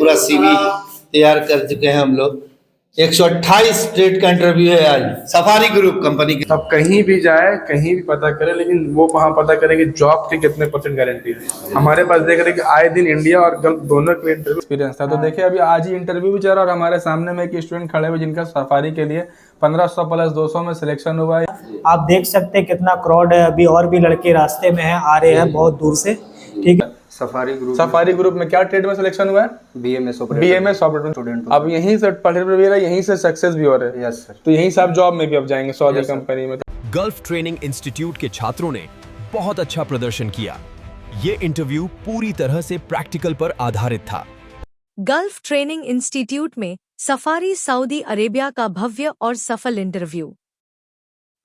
पूरा CV तैयार कर चुके हैं हम लोग। 128 ट्रेड का इंटरव्यू है आज सफारी ग्रुप कंपनी की। अब कहीं भी जाए, कहीं भी पता करे, लेकिन वो वहाँ पता करें कि जॉब की कितने % गारंटी है। हमारे पास देख रहे कि आए दिन इंडिया और गल्फ दोनों के इंटरव्यू एक्सपीरियंस था। तो देखिए अभी आज ही इंटरव्यू भी चल रहा और हमारे सामने में एक स्टूडेंट खड़े हुए जिनका सफारी के लिए 1500 प्लस 200 में सिलेक्शन हुआ है। आप देख सकते हैं कितना क्राउड है, अभी और भी लड़के रास्ते में हैं, आ रहे हैं बहुत दूर से। ठीक है, सफारी ग्रुप में क्या ट्रेड में सिलेक्शन हुआ है? BMS operator student. अब यहीं से पढ़े भी रहा है, यहीं से सक्सेस भी हो रहे हैं। Yes sir. तो यहीं से आप जॉब में भी अब जाएंगे सऊदी कंपनी में। गल्फ ट्रेनिंग इंस्टीट्यूट के छात्रों ने बहुत अच्छा प्रदर्शन किया। ये इंटरव्यू पूरी तरह से प्रैक्टिकल पर आधारित था। गल्फ ट्रेनिंग इंस्टीट्यूट में सफारी सऊदी अरेबिया का भव्य और सफल इंटरव्यू।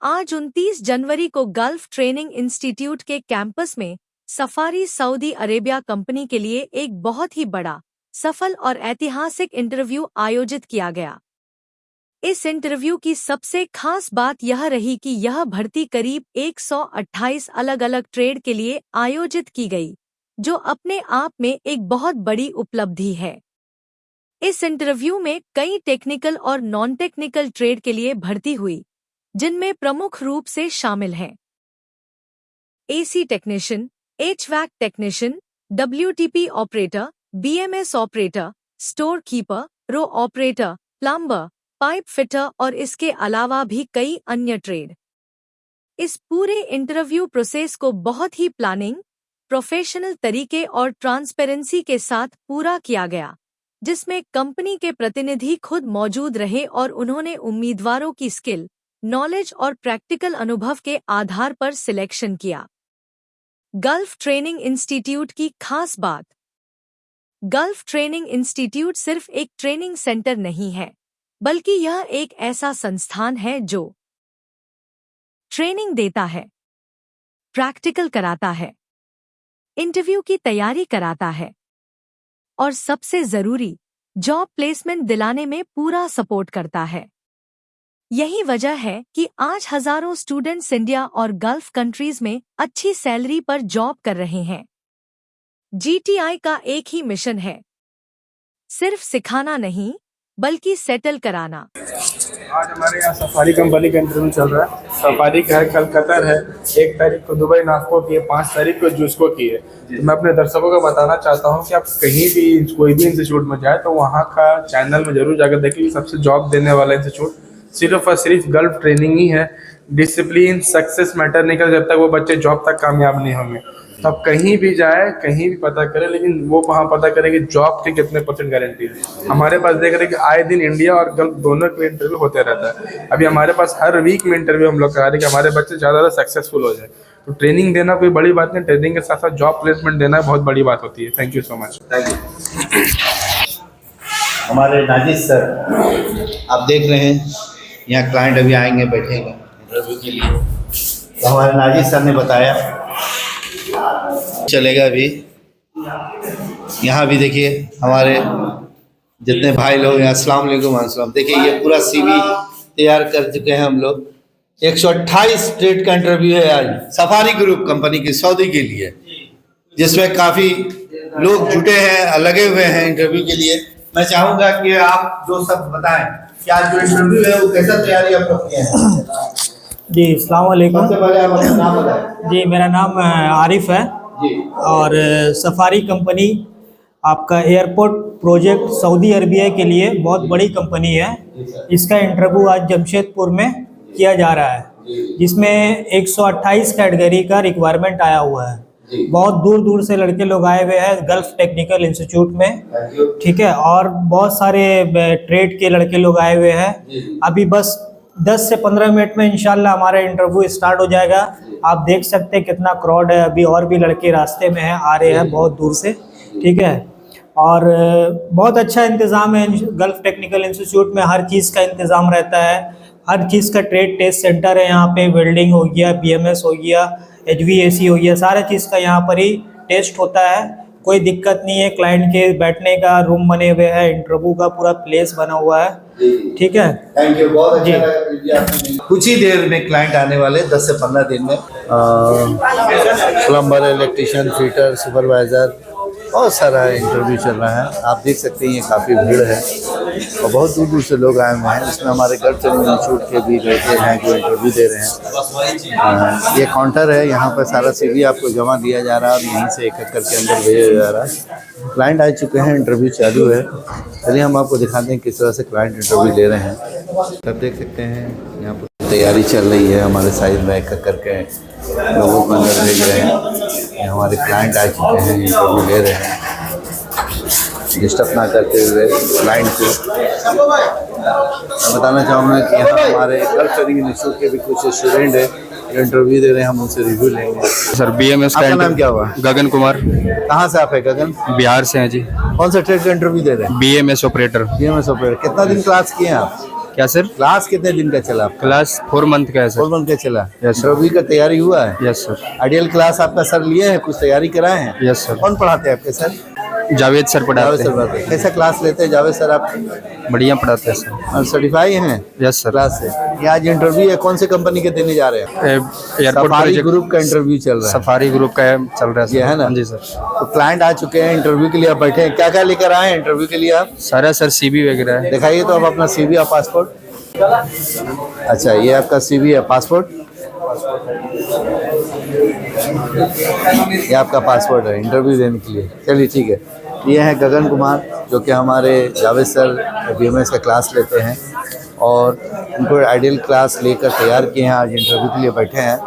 आज 29 जनवरी को गल्फ ट्रेनिंग इंस्टीट्यूट के कैंपस में सफारी सऊदी अरेबिया कंपनी के लिए एक बहुत ही बड़ा, सफल और ऐतिहासिक इंटरव्यू आयोजित किया गया। इस इंटरव्यू की सबसे खास बात यह रही कि यह भर्ती करीब 128 अलग अलग ट्रेड के लिए आयोजित की गई, जो अपने आप में एक बहुत बड़ी उपलब्धि है। इस इंटरव्यू में कई टेक्निकल और नॉन टेक्निकल ट्रेड के लिए भर्ती हुई, जिनमें प्रमुख रूप से शामिल हैं AC technician, HVAC technician, WTP operator, BMS operator, store keeper, RO operator, plumber, pipe fitter और इसके अलावा भी कई अन्य ट्रेड। इस पूरे इंटरव्यू प्रोसेस को बहुत ही प्लानिंग, प्रोफेशनल तरीके और ट्रांसपेरेंसी के साथ पूरा किया गया, जिसमें कंपनी के प्रतिनिधि खुद मौजूद रहे और उन्होंने उम्मीदवारों की स्किल, नॉलेज और प्रैक्टिकल अनुभव के आधार पर सिलेक्शन किया। गल्फ ट्रेनिंग इंस्टीट्यूट की खास बात। गल्फ ट्रेनिंग इंस्टीट्यूट सिर्फ एक ट्रेनिंग सेंटर नहीं है, बल्कि यह एक ऐसा संस्थान है जो ट्रेनिंग देता है, प्रैक्टिकल कराता है, इंटरव्यू की तैयारी कराता है और सबसे जरूरी जॉब प्लेसमेंट दिलाने में पूरा सपोर्ट करता है। यही वजह है कि आज हजारों स्टूडेंट्स इंडिया और गल्फ कंट्रीज में अच्छी सैलरी पर जॉब कर रहे हैं। GTI का एक ही मिशन है, सिर्फ सिखाना नहीं बल्कि सेटल कराना। आज हमारे यहाँ सफारी कंपनी का इंटरव्यू चल रहा है। सफारी का है, कल कतर है, 1 तारीख को दुबई नास्को की है, 5 तारीख को जुस्को की है। मैं अपने दर्शकों को बताना चाहता हूँ कि आप कहीं भी कोई भी इंस्टीट्यूट में जाए तो वहाँ का चैनल में जरूर जाकर देखिए। सबसे जॉब देने वाला इंस्टीट्यूट सिर्फ और सिर्फ गल्फ ट्रेनिंग ही है। डिसिप्लिन, सक्सेस मैटर नहीं कर जब तक वो बच्चे जॉब तक कामयाब नहीं होंगे। तो आप कहीं भी जाए, कहीं भी पता करें, लेकिन वो वहाँ पता करें कि जॉब की कितने % गारंटी है। हमारे पास देख रहे कि आए दिन इंडिया और गल्फ दोनों के इंटरव्यू होते रहता है। अभी हमारे पास हर वीक में इंटरव्यू हम लोग करा रहे कि हमारे बच्चे ज़्यादा सक्सेसफुल हो जाए। तो ट्रेनिंग देना कोई बड़ी बात नहीं, ट्रेनिंग के साथ साथ जॉब प्लेसमेंट देना बहुत बड़ी बात होती है। Thank you so much. Thank you. हमारे नाजिद सर आप देख रहे हैं, यहाँ क्लाइंट अभी आएंगे, बैठेंगे इंटरव्यू के लिए। तो हमारे नाजिद सर ने बताया चलेगा। अभी यहाँ भी देखिए हमारे जितने भाई लोग हैं, अस्सलाम वालेकुम। अस्सलाम। देखिए ये पूरा CV तैयार कर चुके हैं हम लोग। 128 ट्रेड का इंटरव्यू है आज सफारी ग्रुप कंपनी की सऊदी के लिए, जिसमें काफ़ी लोग जुटे हैं, लगे हुए हैं इंटरव्यू के लिए। मैं चाहूँगा कि आप जो सब बताएं कि आज जो इंटरव्यू है वो कैसा तैयारी आप लोग किए हैं। जी अस्सलाम वालेकुम। सबसे पहले आप अपना नाम बताएं। जी मेरा नाम आरिफ है जी। और सफारी कंपनी आपका एयरपोर्ट प्रोजेक्ट सऊदी अरबिया के लिए बहुत बड़ी कंपनी है। इसका इंटरव्यू आज जमशेदपुर में किया जा रहा है, जिसमें 128 कैटेगरी का रिक्वायरमेंट आया हुआ है। बहुत दूर दूर से लड़के लोग आए हुए हैं गल्फ टेक्निकल इंस्टीट्यूट में। ठीक है, और बहुत सारे ट्रेड के लड़के लोग आए हुए हैं। अभी बस 10 से 15 मिनट में इंशाल्लाह हमारा इंटरव्यू स्टार्ट हो जाएगा। आप देख सकते हैं कितना क्राउड है, अभी और भी लड़के रास्ते में हैं, आ रहे हैं बहुत दूर से। ठीक है, और बहुत अच्छा इंतज़ाम है गल्फ टेक्निकल इंस्टीट्यूट में। हर चीज़ का इंतज़ाम रहता है, हर चीज़ का ट्रेड टेस्ट सेंटर है यहाँ पे। वेल्डिंग हो गया, BMS हो गया, HVAC हो गया, सारा चीज़ का यहाँ पर ही टेस्ट होता है। कोई दिक्कत नहीं है। क्लाइंट के बैठने का रूम बने हुए हैं, इंटरव्यू का पूरा प्लेस बना हुआ है। ठीक है, थैंक यू, बहुत अच्छा लगा। कुछ ही देर में क्लाइंट आने वाले, 10 से 15 दिन में। प्लम्बर, इलेक्ट्रिशियन, फिटर, सुपरवाइजर बहुत सारा इंटरव्यू चल रहा है। आप देख सकते हैं ये काफ़ी भीड़ है और बहुत दूर दूर से लोग आए हुए हैं। इसमें हमारे गल्फ ट्रेनिंग इंस्टीट्यूट के भी लड़के हैं जो इंटरव्यू दे रहे हैं। ये काउंटर है, यहाँ पर सारा CV आपको जमा दिया जा रहा है और यहीं से एक एक करके अंदर भेजा जा रहा है। क्लाइंट आ चुके हैं, इंटरव्यू चालू है। चलिए हम आपको दिखाते हैं किस तरह से क्लाइंट इंटरव्यू ले रहे हैं। तब देख सकते हैं यहाँ पर तैयारी चल रही है, हमारे साइड में एक एक करके लोगों को अंदर भेज रहे हैं। ये हमारे क्लाइंट आ चुके हैं, इंटरव्यू ले रहे हैं। डिस्टर्ब ना करते हुए क्लाइंट को मैं बताना चाहूँगा कि यहाँ हमारे गल्फ ट्रेनिंग इंस्टीट्यूट के भी कुछ स्टूडेंट है जो इंटरव्यू दे रहे हैं, हम उनसे रिव्यू लेंगे। सर BMS आपका नाम क्या हुआ? गगन कुमार, कहाँ से आप है गगन? बिहार से हैं जी। कौन सा ट्रेड का इंटरव्यू दे रहे हैं? BMS operator. BMS operator. कितना दिन क्लास किए हैं आप? क्या सर? क्लास कितने दिन का चला आपका? क्लास 4 मंथ का है 4 सर। मंथ का चला। Yes, sir. इंटरव्यू का तैयारी हुआ है? Yes sir. आइडियल क्लास आपका सर लिए हैं, कुछ तैयारी कराए हैं? Yes sir. कौन पढ़ाते हैं आपके सर? जावेद सर जावेद पढ़ाते सर हैं। पढ़ाते हैं। कैसा क्लास लेते हैं जावेद सर आप? बढ़िया पढ़ाते हैं सर। और सर्टिफाई हैं यस सर। क्लास से? ये आज इंटरव्यू है, कौन से कंपनी के देने जा रहे हैं? एयरपोर्ट सफारी प्रोजेक्ट ग्रुप का इंटरव्यू चल रहा है। सफारी ग्रुप का चल रहा है सर। ये है ना? जी सर। तो क्लाइंट आ चुके हैं, इंटरव्यू के लिए आप बैठे हैं। क्या क्या लेकर आए हैं इंटरव्यू के लिए आप? सारा सर CV वगैरह है। दिखाइए तो आप अपना CV और पासपोर्ट। अच्छा, ये आपका CV है, पासपोर्ट? ये आपका पासपोर्ट है इंटरव्यू देने के लिए। चलिए ठीक है। ये है गगन कुमार जो कि हमारे जावेद सर BMS का क्लास लेते हैं और उनको आइडियल क्लास लेकर तैयार किए हैं, आज इंटरव्यू के लिए बैठे हैं।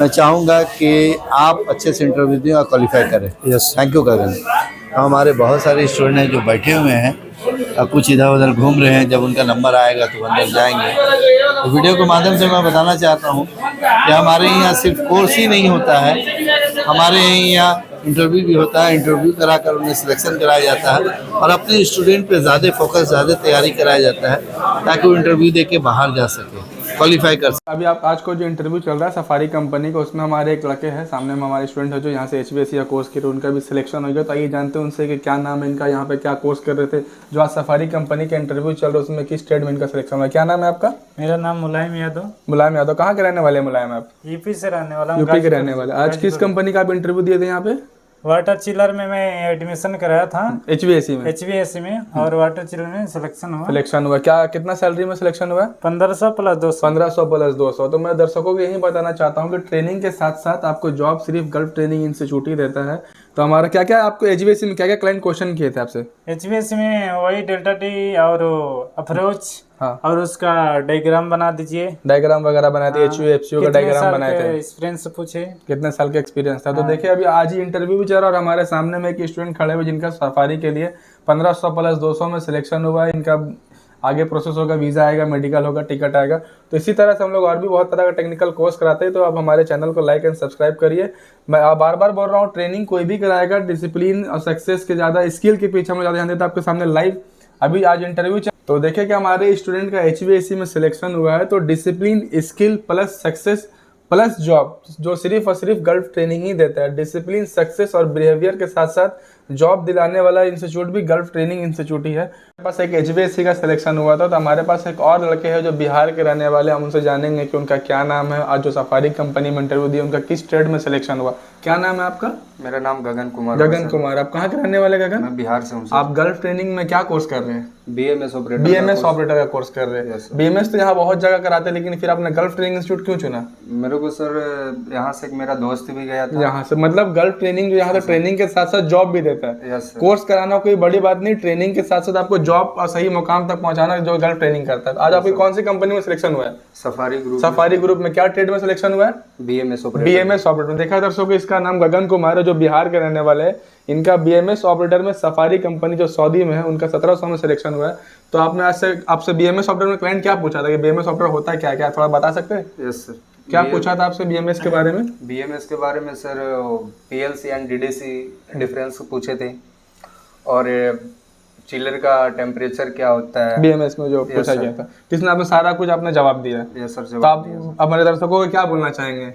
मैं चाहूँगा कि आप अच्छे से इंटरव्यू दें और क्वालिफाई करें। यस। थैंक यू गगन। तो हमारे बहुत सारे स्टूडेंट हैं जो बैठे हुए हैं और कुछ इधर उधर घूम रहे हैं। जब उनका नंबर आएगा तो अंदर जाएंगे। तो वीडियो के माध्यम से मैं बताना चाहता हूँ कि हमारे यहाँ सिर्फ कोर्स ही नहीं होता है, हमारे यहाँ इंटरव्यू भी होता है। इंटरव्यू करा कर उन्हें सिलेक्शन कराया जाता है और अपने स्टूडेंट पे ज़्यादा फोकस, ज़्यादा तैयारी कराया जाता है ताकि वो इंटरव्यू दे के बाहर जा सके, क्वालिफाई कर सके। अभी आप आज को जो इंटरव्यू चल रहा है सफारी कंपनी का, उसमें हमारे एक लड़के हैं, सामने में हमारे स्टूडेंट है जो यहाँ से HVAC या कोर्स के, उनका भी सिलेक्शन हो गया। तो आइए जानते हैं उनसे कि क्या नाम है इनका, यहाँ पे क्या कोर्स कर रहे थे, जो आज सफारी कंपनी का इंटरव्यू चल रहा है उसमें किस ट्रेड में इनका सिलेक्शन हुआ। क्या नाम है आपका? मेरा नाम मुलायम यादव। मुलायम यादव। कहाँ के रहने वाले हैं मुलायम आप? यूपी से रहने वाला हूँ। यूपी के रहने वाले। आज किस कंपनी का आप इंटरव्यू दिए थे यहाँ पे? वाटर चिलर में मैं एडमिशन कराया था, HVAC में। HVAC में, और वाटर चिलर में सिलेक्शन हुआ। सिलेक्शन हुआ। क्या कितना सैलरी में सिलेक्शन हुआ? 1500 प्लस 200। 1500 प्लस 200। तो मैं दर्शकों को यही बताना चाहता हूँ कि ट्रेनिंग के साथ साथ आपको जॉब सिर्फ गल्फ ट्रेनिंग इंस्टीट्यूट ही देता है। तो हमारा क्या क्या आपको HVAC में क्या क्या क्लाइंट क्वेश्चन किए थे आपसे? HVAC में वही डेल्टा टी और अप्रोच, हाँ। और उसका डायग्राम बना दीजिए। डायग्राम वगैरह बनाए थे, HVAC का डायग्राम बनाए थे। एक्सपीरियंस पूछे कितने साल का एक्सपीरियंस था। तो देखिए अभी आज ही इंटरव्यू भी चल रहा है और हमारे सामने में एक स्टूडेंट खड़े हुए जिनका सफारी के लिए 1500 प्लस 200 में सिलेक्शन हुआ है। इनका आगे प्रोसेस होगा, वीज़ा आएगा, मेडिकल होगा, टिकट आएगा। तो इसी तरह से हम लोग और भी बहुत तरह का टेक्निकल कोर्स कराते हैं। तो आप हमारे चैनल को लाइक एंड सब्सक्राइब करिए। मैं बार बार बोल रहा हूँ, ट्रेनिंग कोई भी कराएगा, डिसिप्लिन और सक्सेस के ज़्यादा स्किल के पीछे हम ज़्यादा ध्यान देते हैं। आपके सामने लाइव अभी आज इंटरव्यू तो देखिए कि हमारे स्टूडेंट का HVAC में सिलेक्शन हुआ है। तो discipline, skill plus success plus job, जो सिर्फ और सिर्फ गल्फ ट्रेनिंग ही देता है। डिसिप्लिन, सक्सेस और बिहेवियर के साथ साथ जॉब दिलाने वाला इंस्टीट्यूट भी गल्फ ट्रेनिंग इंस्टीट्यूट ही है। हमारे पास एक HVAC का सिलेक्शन हुआ था। तो हमारे पास एक और लड़के हैं जो बिहार के रहने वाले, हम उनसे जानेंगे कि उनका क्या नाम है, आज जो सफारी कंपनी में इंटरव्यू दिया उनका किस ट्रेड में सिलेक्शन हुआ। क्या नाम है आपका? मेरा नाम गगन कुमार। गगन कुमार। आप कहाँ के रहने वाले गगन? मैं बिहार से हूँ। आप गल्फ ट्रेनिंग में क्या कोर्स कर रहे हैं? BMS operator. BMS ऑपरेटर का कोर्स कर रहे हैं। BMS तो यहाँ बहुत जगह कराते हैं, लेकिन फिर आपने गल्फ ट्रेनिंग इंस्टीट्यूट क्यों चुना? मेरे को सर यहाँ से मेरा दोस्त भी गया था। यहाँ से मतलब गल्फ ट्रेनिंग जो यहाँ तो ट्रेनिंग के साथ साथ जॉब भी देता है। Yes sir. कोर्स कराना कोई बड़ी बात नहीं, ट्रेनिंग के साथ साथ आपको जॉब और सही मुकाम तक पहुंचाना जो गल्फ ट्रेनिंग करता है। आज आपकी कौन सी कंपनी में सिलेक्शन हुआ है? Safari group. सफारी ग्रुप में क्या ट्रेड में सिलेक्शन हुआ है? BMS operator. BMS operator. देखा दर्शकों, इसका नाम गगन कुमार है जो बिहार के रहने वाले हैं। इनका BMS ऑपरेटर में सफारी कंपनी जो सऊदी में है उनका 1700 में सिलेक्शन हुआ है। तो आपने आपसे BMS ऑपरेटर में क्लाइंट क्या पूछा था कि BMS ऑपरेटर होता है क्या, थोड़ा बता सकते हैं? Yes sir. क्या पूछा था आपसे BMS के बारे में? BMS के बारे में sir PLC and DDC difference पूछे थे और चिलर का टेम्परेचर क्या होता है BMS में जो पूछा गया था। किसने आपने सारा कुछ आपने जवाब दिया? Yes sir. तो आप हमारे दर्शकों को क्या बोलना चाहेंगे?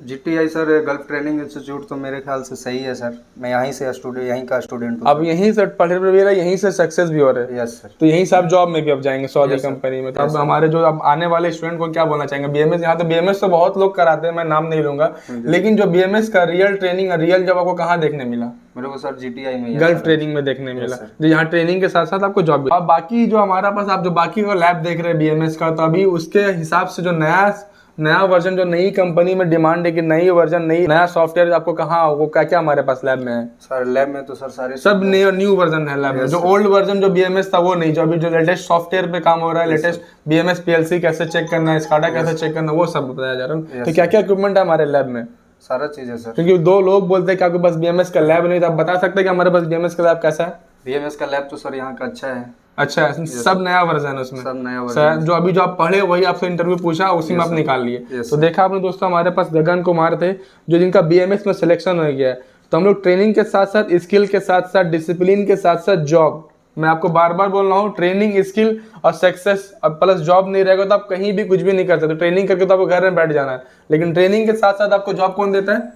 GTI sir gulf training institute तो मेरे ख्याल से सही है सर। मैं यहीं से स्टूडेंट, यहीं का स्टूडेंट हूँ। अब यहीं से पढ़ भी रहे, यहीं से सक्सेस भी हो रहे हैं। Yes sir. तो यहीं से आप जॉब में भी अब जाएंगे सऊदी कंपनी में। तो अब हमारे जो अब आने वाले स्टूडेंट को क्या बोलना चाहेंगे? BMS यहाँ तो BMS तो बहुत लोग कराते हैं, मैं नाम नहीं लूंगा, लेकिन जो BMS का रियल ट्रेनिंग, रियल जॉब आपको कहाँ देखने मिला? मेरे को सर GTI में ही है गल्फ सर। ट्रेनिंग में देखने मिला, sir। जो यहाँ ट्रेनिंग के साथ साथ आपको जॉब भी। अब बाकी जो हमारा पास आप जो बाकी का लैब देख रहे हैं BMS का, तो अभी उसके हिसाब से जो नया वर्जन, जो नई कंपनी में डिमांड है कि नई वर्जन नया सॉफ्टवेयर आपको कहाँ, वो क्या क्या हमारे पास लैब में है? सर लैब में तो सर सारे सब न्यू वर्जन है लैब में। जो ओल्ड वर्जन जो BMS था वो नहीं, जो अभी जो लेटेस्ट सॉफ्टवेयर पे काम हो रहा है, लेटेस्ट BMS PLC कैसे चेक करना है, SCADA कैसे चेक करना है, वो सब बताया जा रहा है। तो क्या क्या इक्विपमेंट है हमारे लैब में? सारा चीज़ है सर। क्योंकि दो लोग बोलते हैं कि आपके पास BMS का लैब नहीं, तो आप बता सकते हैं कि हमारे पास BMS का लैब कैसा है? BMS का लैब तो सर यहाँ का अच्छा है। अच्छा है, सब नया वर्जन है उसमें? सब नया सर वर्जन। जो अभी जो आप पढ़े वही आपसे इंटरव्यू पूछा, उसी में आप निकाल लिए। तो देखा आपने दोस्तों, हमारे पास गगन कुमार थे जो जिनका BMS में सिलेक्शन हो गया है। तो हम लोग ट्रेनिंग के साथ साथ, स्किल के साथ साथ, डिसिप्लिन के साथ साथ जॉब, मैं आपको बार बार बोल रहा हूँ, ट्रेनिंग, स्किल और सक्सेस, अब प्लस जॉब नहीं रहेगा तो आप कहीं भी कुछ भी नहीं कर सकते। ट्रेनिंग करके तो आपको घर में बैठ जाना है, लेकिन ट्रेनिंग के साथ साथ आपको जॉब कौन देता है?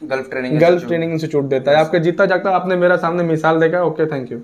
Gulf training gulf training institute देता है। आपके जीता जागता आपने मेरा सामने मिसाल देखा। Okay, thank you.